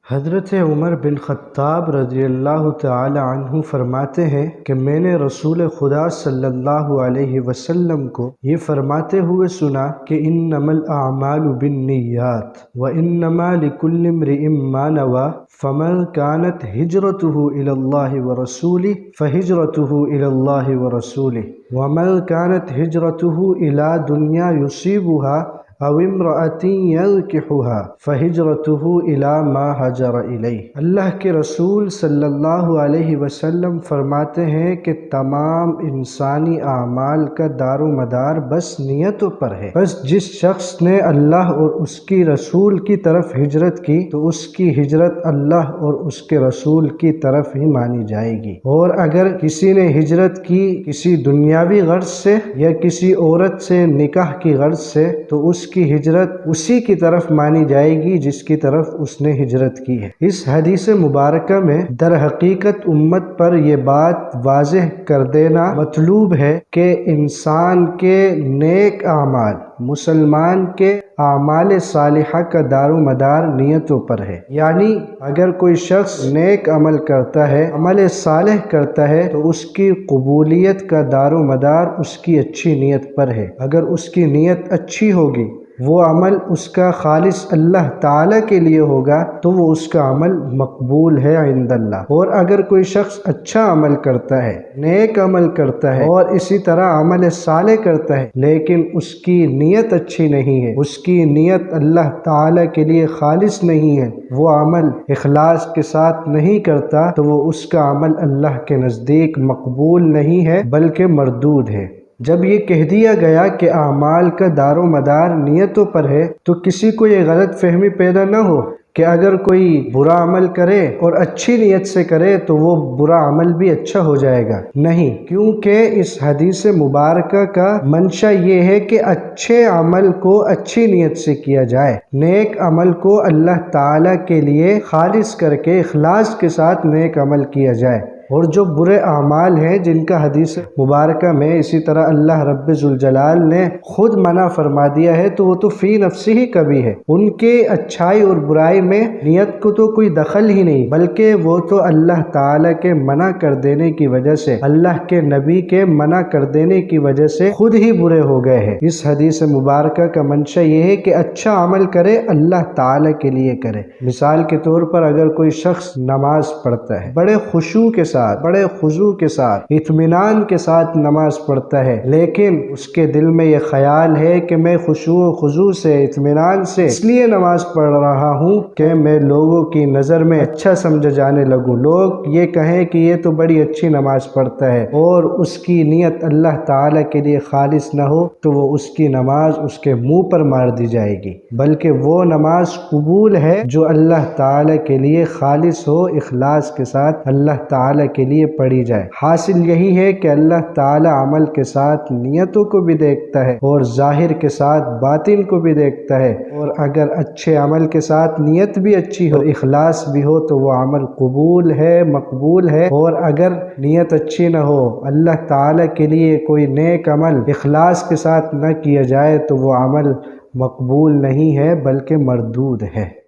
حضرت عمر بن خطاب رضی اللہ تعالی عنہ فرماتے ہیں کہ میں نے رسول خدا صلی اللہ علیہ وسلم کو یہ فرماتے ہوئے سنا کہ انما الاعمال بالنیات وانما لکل امرئ ما نوى فمن كانت هجرته الى الله ورسوله فهجرته الى الله ورسوله ومن كانت هجرته الى دنیا يصيبها او امرأة ينكحها فہجرته الى ما ہجر الیہ۔ اللہ کے رسول صلی اللہ علیہ وسلم فرماتے ہیں کہ تمام انسانی اعمال کا دار و مدار بس نیتوں پر ہے۔ بس جس شخص نے اللہ اور اس کی رسول کی طرف ہجرت کی تو اس کی ہجرت اللہ اور اس کے رسول کی طرف ہی مانی جائے گی، اور اگر کسی نے ہجرت کی کسی دنیاوی غرض سے یا کسی عورت سے نکاح کی غرض سے تو اس کی ہجرت اسی کی طرف مانی جائے گی جس کی طرف اس نے ہجرت کی ہے۔ اس حدیث مبارکہ میں در حقیقت امت پر یہ بات واضح کر دینا مطلوب ہے کہ انسان کے نیک اعمال، مسلمان کے اعمال صالحہ کا دار و مدار نیتوں پر ہے۔ یعنی اگر کوئی شخص نیک عمل کرتا ہے، عمل صالح کرتا ہے، تو اس کی قبولیت کا دار و مدار اس کی اچھی نیت پر ہے۔ اگر اس کی نیت اچھی ہوگی، وہ عمل اس کا خالص اللہ تعالیٰ کے لیے ہوگا تو وہ اس کا عمل مقبول ہے عند اللہ۔ اور اگر کوئی شخص اچھا عمل کرتا ہے، نیک عمل کرتا ہے اور اسی طرح عمل صالح کرتا ہے لیکن اس کی نیت اچھی نہیں ہے، اس کی نیت اللہ تعالیٰ کے لیے خالص نہیں ہے، وہ عمل اخلاص کے ساتھ نہیں کرتا تو وہ اس کا عمل اللہ کے نزدیک مقبول نہیں ہے بلکہ مردود ہے۔ جب یہ کہہ دیا گیا کہ اعمال کا دار و مدار نیتوں پر ہے تو کسی کو یہ غلط فہمی پیدا نہ ہو کہ اگر کوئی برا عمل کرے اور اچھی نیت سے کرے تو وہ برا عمل بھی اچھا ہو جائے گا، نہیں، کیونکہ اس حدیث مبارکہ کا منشا یہ ہے کہ اچھے عمل کو اچھی نیت سے کیا جائے، نیک عمل کو اللہ تعالیٰ کے لیے خالص کر کے اخلاص کے ساتھ نیک عمل کیا جائے۔ اور جو برے اعمال ہیں جن کا حدیث مبارکہ میں اسی طرح اللہ رب ذوالجلال نے خود منع فرما دیا ہے تو وہ تو فی نفسی ہی کبھی ہے، ان کے اچھائی اور برائی میں نیت کو تو کوئی دخل ہی نہیں، بلکہ وہ تو اللہ تعالیٰ کے منع کر دینے کی وجہ سے، اللہ کے نبی کے منع کر دینے کی وجہ سے خود ہی برے ہو گئے ہیں۔ اس حدیث مبارکہ کا منشا یہ ہے کہ اچھا عمل کرے اللہ تعالیٰ کے لیے کرے۔ مثال کے طور پر اگر کوئی شخص نماز پڑھتا ہے، بڑے خشوع کے ساتھ، بڑے خضوع کے ساتھ، اطمینان کے ساتھ نماز پڑھتا ہے، لیکن اس کے دل میں یہ خیال ہے کہ میں خشوع و خضوع سے، اطمینان سے اس لیے نماز پڑھ رہا ہوں کہ میں لوگوں کی نظر میں اچھا سمجھا جانے لگوں، لوگ یہ کہیں کہ یہ تو بڑی اچھی نماز پڑھتا ہے، اور اس کی نیت اللہ تعالیٰ کے لیے خالص نہ ہو تو وہ اس کی نماز اس کے منہ پر مار دی جائے گی، بلکہ وہ نماز قبول ہے جو اللہ تعالیٰ کے لیے خالص ہو، اخلاص کے ساتھ اللہ تعالیٰ کے لیے پڑھی جائے۔ حاصل یہی ہے کہ اللہ تعالیٰ عمل کے ساتھ نیتوں کو بھی دیکھتا ہے اور ظاہر کے ساتھ باطن کو بھی دیکھتا ہے، اور اگر اچھے عمل کے ساتھ نیت بھی اچھی ہو، اخلاص بھی ہو تو وہ عمل قبول ہے، مقبول ہے، اور اگر نیت اچھی نہ ہو، اللہ تعالیٰ کے لیے کوئی نیک عمل اخلاص کے ساتھ نہ کیا جائے تو وہ عمل مقبول نہیں ہے بلکہ مردود ہے۔